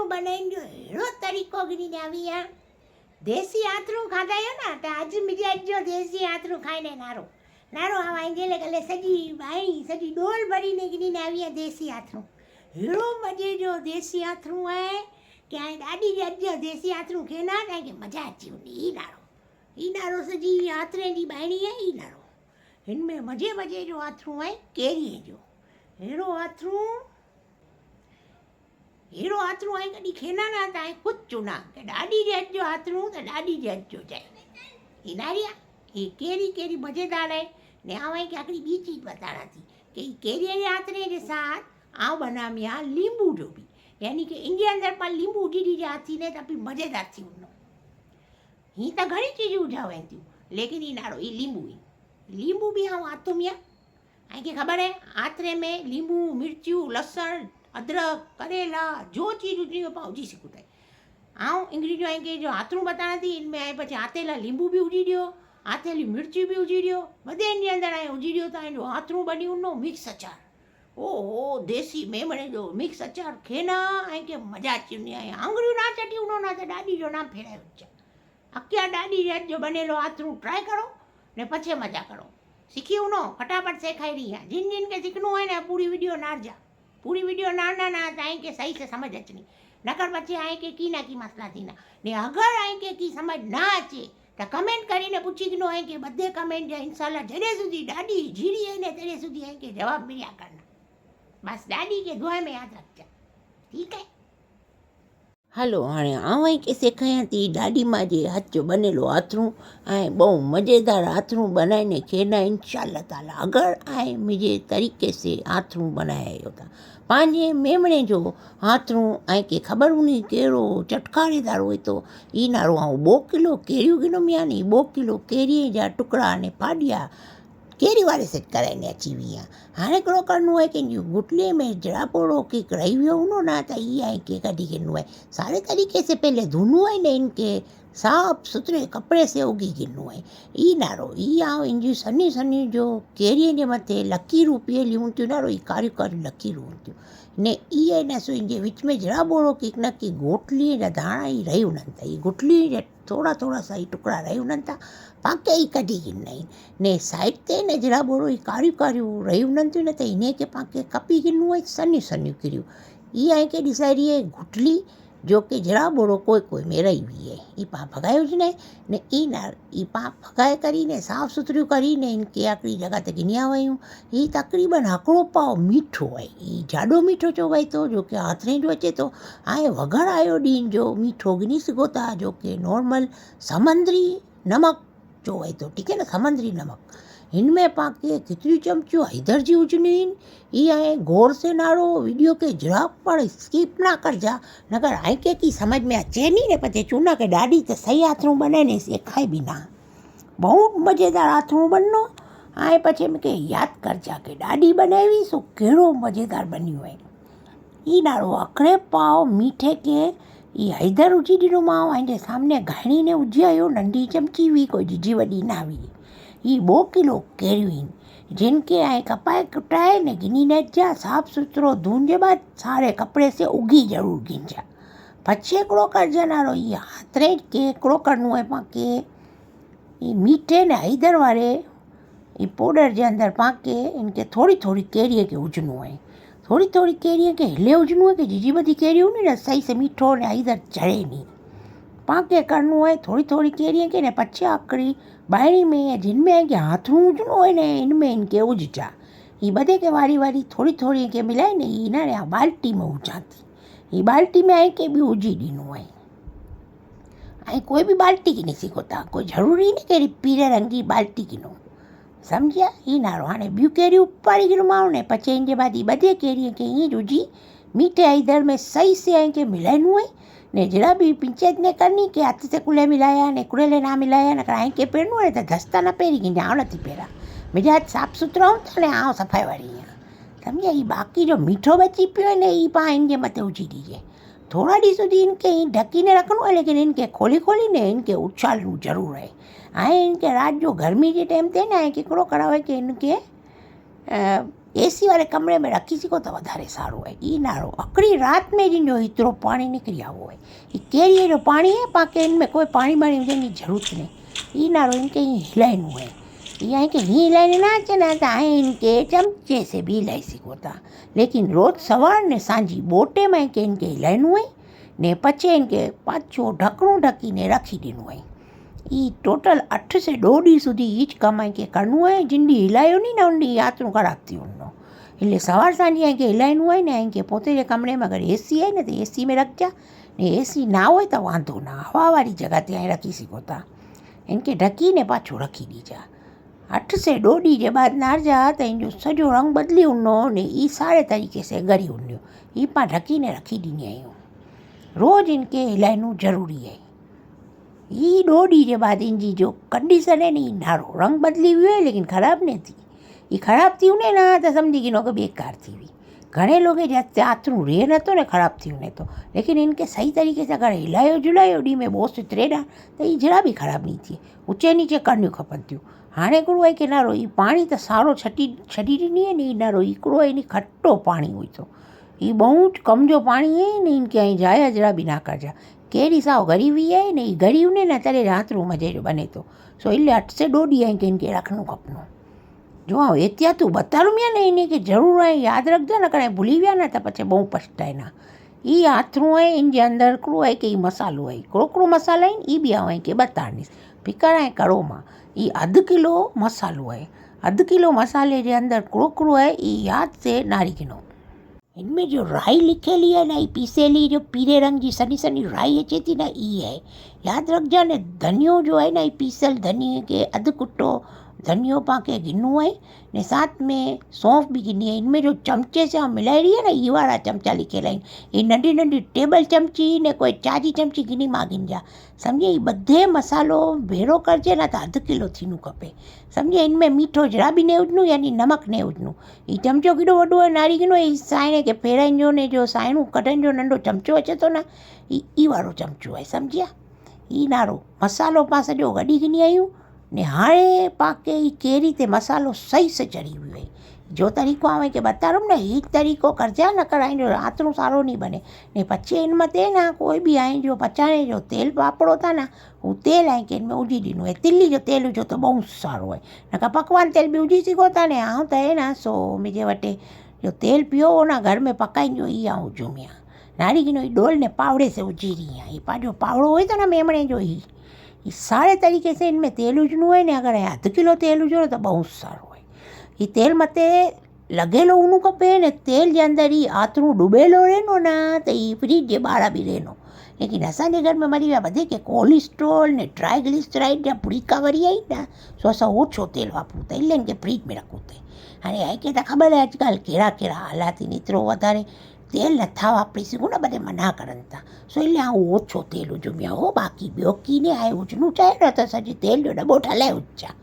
आथरू बनाई जो हेड़ो तरीक़ो गिनी आविया देसी आथरू खाधायो ना त अज मिजाज जो देसी आथरू खाईने नारो नारो आवा इंजेले कले सजी भाई सजी डोल भरी ने गिनी आविया देसी आथरू हेड़ो मजे जो देसी आथरू है क्या ॾाढी जो देसी आथरू खेना के मजा अची वञी ई नारो सजी आथरे जी बायणी है ई नारो इनमें मजे मजे जो आथरू है केरी जो हेड़ो आथरू है कॾहिं खेना ना ताए कुछ चुना के ॾाढी जज जो आथरू तो ॾाढी जज जो जाए ही नारिया ये केरी मज़ेदार है ने आवाई के आखिरी बी चीज़ बताना थी कि केरी के आथरे के साथ आव बनामिया लींबू जो भी यानी कि इनके अंदर पर लींबू उडी जाती ने तभी मज़ेदार थी उनो ही तो घणी चीज़ उजावें थी लेकिन ये नारो ये लींबू भी आव आतो मिया आई के खबर है आथरे में लींबू मिर्चू लसन अदरक करेला जो चीज़ उजनी पाँ उजी सकूँ था आऊँ इंग्रेजी आई के जो आथरू बताना थी इनमें आए पचे आतेला लींबू भी उजी दियो आतेली मिर्ची भी उजी दियो बधे इन अंदर आए उजी दियो था जो आथरू बनी उनो मिक्स अचार ओ देसी मेमणे जो मिक्स अचार खेना आई के मजा अची वञे आई आंगड़ियूं ना चटी उनो ना तो ॾाॾी जो नाम फेरायो अचा अकिया ॾाॾी जो बनेलो आथरू ट्राई करो ने पछे मजा करो सीखी उनो फटाफट सेखाई रही है जिन के सीखना है ना पूरी वीडियो नारजा पूरी वीडियो नारना ना आई के सही से समझ अचनी नकर पछे आई के की ना की मसला थी ना ने अगर आई के की समझ ना अचे तो कमेंट करीने पूछी गिनो आई के बधे कमेंट जा इंशाल्लाह जड़े सुधी ॾाढी जीरी है ने तेरे सुधी आई के जवाब मिलिया करना बस ॾाढी के दुआ में याद रखजा ठीक है हलो हाणे आवां के सेखारियां थी ॾाढी मां जे हथ जो बनेलो आथरू ऐं बहु मज़ेदार आथरू बनाईने खेना इंशाल्लाह ताला अगर आए मुझे तरीक़े से आथरू बनाया था पंहिंजे मेमणे जो आथरू ऐं के ख़बर हुनी कहिड़ो चटकारेदार हुए तो ई नारो आऊं 2 किलो केरियूं गिनोमी आहे नी 2 किलो केरीअ जा टुकड़ा ने फाड़िया केरी वारे सेट कराइने अची वई आहे हाणे हिकिड़ो करिणो आहे कंहिंजी गुटलीअ में जरापोड़ो की रही वियो हूंदो न त इहा आहे के कढी गिनो आहे सारे तरीक़े से पहले धुनो है ने इनके साफ़ सुथरे कपिड़े से उगी गिनो है ई नारो ई आओ इनजी सन्नी सन्नी जो केरीअ जे मथे लकीरूं पियलियूं हूंदियूं नारो ई कारियूं कारियूं लकीरूं हूंदियूं ने इहे न सो इनजे विच में जराबोड़ो की न की गोटलीअ जा दाणा ई रही वञनि था ई गुटलीअ जा थोड़ा सा ई टुकड़ा रही वञनि था पाके ई कढी गिना आहिनि ने साइड ते न जराबोड़ो ई कारियूं कारियूं रही वञनि थियूं न त इन खे पाके कपी गिनो आहे सन्नियूं सन्नियूं किरियूं इहा आहे के ॾिसाई रही आहे गुटली जो कि जराबोड़ो कोई में रही हुई है ये पा भगाए हुजने ने ई ना ई पा भगाए करीने साफ़ सुथरियूं करीने इनके आकड़ी जगह ते गिनिया वयूं ही तकरीबन हिकिड़ो पाव मीठो है ई जाडो मीठो चो वई तो जो कि आथरे जो अचे तो आए वगर आयोडीन जो मीठो गिनी सघो था जो कि नॉर्मल समुंद्री नमक जो वई तो ठीक है ना समुंद्री नमक इनमें पाके कितनी चमचियों हैदर जी हुजनी ये आए गौर से नारो वीडियो के जरा पर स्किप ना कर जा नगर आई के की समझ में अचे नहीं ने पचे चूना के डाडी तो सही आथरू बने ने सिखाई भी ना बहुत मज़ेदार आथरू बननो आए पचे मूंखे याद कर जा के डाडी बनावी सो कहिड़ो मज़ेदार बनियो है ई नारो अकड़े पाव मीठे के ये हैदर उजी ॾिनोमांव ऐं सामने घाणी ने उजी आयो नंढी चमची हुई कोई जिजी वॾी ना हुई ये 2 किलो केरियूं आहिनि जिनके आए कपाए कुटाए ने गिनी ने जा साफ़ सुथरो धुन के बाद सारे कपड़े से उगी जरूर गिंजा पछे हिकिड़ो करजा नारो ये हाथरे के हिकिड़ो करिणो आहे पाके ये मीठे ने हैदर वारे ये पाउडर जे अंदर पाके इनके थोड़ी थोड़ी केरीअ के हुजणो आहे थोड़ी थोड़ी केरीअ के हिले हुजणो आहे कि जिजी बधी केरियूं न सही से मीठो ने हैदर चढ़े नहीं पाके करिणो आहे थोड़ी थोड़ी केरीअ के ने पछे आकड़ी बायणी में जिनमें है कि हाथरू हुजणो है ने इनमें इनके उजजा ये बधे के वारी वारी थोड़ी थोड़ी के मिलाए ने ये ना बाल्टी में उजा थी ये बाल्टी में आई के भी उजी ॾिनो है आई कोई भी बाल्टी की नहीं सीखो था कोई ज़रूरी नहीं कि पीले रंग की बाल्टी गिनो समझिया ये नारो हाणे ॿियूं केरियूं उपाड़ी गिरमाओ ने पचे इनके बाद ये बधे केरीअ के ईअं उजी मीठे हैदर में सही से आई के मिलाइणो है ने जरा भी पंचायत ने करनी कि हाथ से कुले मिलाया ने कुले ना मिलाया न कराएं के पेरणो है तो दस्ता न पेरी कि जाओ नथी पेरा मुझे हाथ साफ सुथरा होता ने आओ सफ़ाई वाली समझिया ये बाकी जो मीठो बची पियो है ने ये पा इनके मथे उजी दीजिए थोड़ा ॾींहं सुधी इनके ढकी ने रखणो है लेकिन इनके खोली ने इनके उछालणो ज़रूर है ऐं इनके रात जो गर्मी के टाइम ते ना हिकिड़ो करावे कि इनके एसी वारे कमरे में रखी सघो त वधारे सारो है। ई नारो हिकिड़ी राति में जिन जो एतिरो पाणी निकिरी आयो आहे। ही केरीअ जो पाणी आहे, पाण इन में कोई पाणी वाणी विझण जी ज़रूरत नहीं। ई नारो इनके हीअं हिलाइणो आहे। इहा के हीअं हिलाइण न अचे न त इनके चमचे से भी हिलाई सघो था, लेकिन रोज़ सवार ने सांझी बोटे में के इनके हिलाइणो आहे ने पचे इनके पाछो ढकणो ढकीने रखी ॾिनो आहे। ई टोटल 8 से 2 ॾींहं સુધી એ જ કામ કે કરવું હોય। જિંદગી હિલાયો નહીં ને ઉંડી યાત્રું ખરાબ થયું ન એટલે સવાર સાંજે અહીં કે હિલાયનું હોય ને અહીં કે પોતે જે કમરેમાં અગર એસી હોય ને તો એસી में रखजा ने एसी ना हो तो वांधो ना, हवावारी जगह ते रखी सघो था। इनके ढकीने पाछो रखी ॾीजा। 8 से 2 ॾींहं जे बाद नारजा त इनजो सॼो रंग बदली वञो ने ई सारे तरीक़े से ॻरी वञो। ई पाण ढकीने रखी ॾींदी आहियूं। रोज़ इनके हिलाइणो ज़रूरी है। ये 2 ॾींहं जे बाद इनजी जो कंडीशन है नी नारो रंग बदली हुई है लेकिन ख़राब नहीं थी। ये ख़राब थी वञे ना तो समझी गिनो कि बेकार थी हुई। घणे लोग आतरू रहे नथो ने ख़राब थी वञे तो, लेकिन इनके सही तरीक़े से अगर हिलायो झुलायो ॾींहं में 2 से 3 ॾांहुं तो ये जरा भी ख़राब नहीं थिए। ऊचे नीचे करणियूं खपनि थियूं। हाणे हिकिड़ो आहे कि नारो ई पाणी त सारो छॾी ॾिनी आहे नी नारो हिकिड़ो आहे नी खट्टो पाणी हुई थो। ये बहुत कम जो पाणी है ने इनके અહીં जाया जरा भी ना करजा। केड़ी साव गरी हुई है ने गरी उन्हें न तेरे रात रू मजे जो बने तो सो इले 8 से 2 ॾींहं के इनके रखनो खपनो। जो हाँ एतिया तू बतारूं या ने इनके जरूर है याद रखजा न करे भूली विया न तो पछे बहु पछताए ना। ई आथरू है इनके अंदर हिकिड़ो है कि मसालो है हिकिड़ो मसाला आहिनि। ई बि आऊं के बताड़ीस फिकर ऐं करो मां। ई 1/2 किलो मसालो है। 1/2 किलो मसाले के अंदर हिकिड़ो है ई याद से नारी गिनो। इनमें जो राई लिखेली है ना ई पीसेली जो पीले रंग की सनी सनी राई अचे थी ना ई है। याद रखजा ने धनियो जो है ना ई पीसल धनिए के 1/2 कुट्टो धनियो पाके गिनो है ने साथ में सौंफ भी गिनी है। इनमें जो चमचे से हम मिलाई रही है ना ये वाला चमचा लिखेला आहिनि। ये नंढी नंढी टेबल चमची ने कोई चाजी चमची गिनी मां गिनजा। समझे ई बधे मसालो भेड़ो करजे ना तो 1/2 किलो थीनू खपे। समझे इनमें मीठो जरा भी नहीं उजनू यानी नमक नहीं उजनू। ये चमचो केॾो वॾो है नारी गिनो ई साइणे के फेराइन जो ने जो साइणू कढण जो नंढो चमचो अचे थो ना ई वारो चमचो है। समझिया ई नारो मसालो पां सॼो गॾी गिनी आहियूं ने हाणे पाके ई केरी ते मसालो सही से चढ़ी हुई है। जो तरीक़ो आवे के बतारूं न ही तरीक़ो करजा न कराई जो रातरू सारो नहीं बने ने पचे इन मते ना कोई भी आई जो पचाने जो तेल वापरो था ना वो तेल आई के इनमें उजी ॾिनो है। तिल्ली जो तेल हुजो तो बहुत सारो है न का पकवान तेल भी उजी सघो था ने आऊं त है ना सो मुझे वटे जो तेल पियो हो ना घर में पकाईंदो ई आऊं जुमिया नारी गिनो ई डोल ने पावड़े से उजी रही है। ये पाजो पावड़ो हो तो ना मेमणे जो ही ये सारे तरीके से इनमें तेल उजनू है ने अगर 1/2 किलो तेल उजो तो बहुत सारो है। ये तेल मते लगेलो हुनू खपे ने तेल जे अंदर ही आतरू डूबेलो रहनो ना तो ये फ्रिज जे ॿाहिरां भी रहनो। लेकिन असांजे घर में मरी विया बधे के कोलेस्ट्रॉल ने ट्राइग्लिसराइड जा पुड़ीका वरी आई ना सो असां ओछो तेल वापरूं था इले के फ्रिज में रखूं थे। हाणे आहे के त ख़बर है अॼुकल्ह कहिड़ा कहिड़ा हालात आहिनि एतिरो वधारे तेल नथा वापरी सघूं न बधे मना करनि था सो इले आउं ओछो तेल उजमिया हो बाक़ी ॿियो कीने आहे उजनू चाहे न त सॼी तेल जो दॿो ठलाए उजा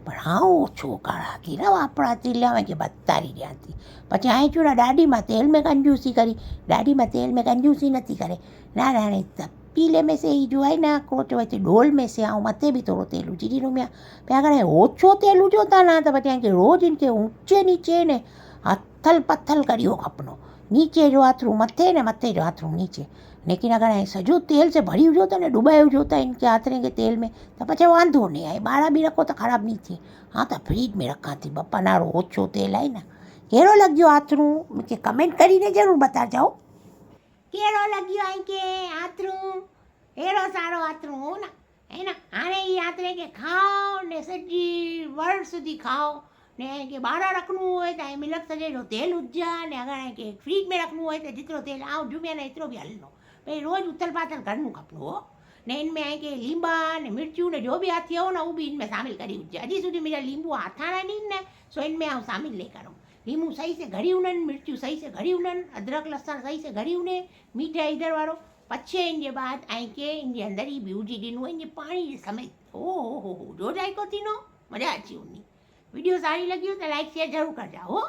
पर हाँ ओछो काढ़ा थी न वापरा थी लिया के बतारी ॾियां थी। પછી हाणे चूड़ा ॾाढी मां तेल में कंजूसी करी ॾाढी मां तेल में कंजूसी नथी करे ना हाणे त पीले में से ही जो है ना कोचो हिते डोल में से ऐं मथे भी थोरो तेल विझी ॾिनो मिया पे अगर ओछो तेल हुजो था ना त बच्चा रोज़ इनके ऊंचे नीचे ने हथल पथल करियो खपनो नीचे जो हाथरू मथे ने मथे जो हाथरू नीचे। लेकिन अगर सॼो तेल से भरी हुजो था ने डुबायो हुजो था इनके हाथरे के तेल में तो पछे वांधो नहीं आहे ॿाहिरां भी रखो तो ख़राब नहीं थिए। हाँ तो फ्रिज में रखा थी बप्पा नारो ओछो तेल आहे न। कहिड़ो लॻियो हाथरू मूंखे कमेंट કરીને ज़रूरु बताजो कहिड़ो लॻियो आहे के हाथरू अहिड़ो सारो हाथरू हो न है न। हाणे ई हाथरे के खाओ ने सॼी वर સુધી खाओ ने के ॿाहिरां रखणो હોય त मिलक सॼे जो तेल हुजा ने अगरि के फ्रिज में रखणो હોય त जेतिरो तेल आऊं जुमिया ने एतिरो बि हलनो भई रोज़ उथल पाथल करणो खपनो हो ने इनमें आहे के लींबा ने मिर्चूं ने जो भी हाथी हो ना वो भी इनमें शामिल करी हुजे। अॼु સુધી मुंहिंजा लींबू हाथाणा ॾींहं न सो इनमें आऊं शामिल नहीं करूँ। लींबू सही से घड़ी उननि मिर्चूं सही से घड़ी उननि अदरक लहसुन सही से घड़ी उने मीठा इधर वारो पछे इनके बाद आई के इनके अंदर ही भी उजी ॾिनो इनके पाणी जे समेत ओ हो जो जाइको थींदो मज़ा अची वञी। वीडियो सारी लगी हो तो लाइक शेयर जरूर कर जाओ।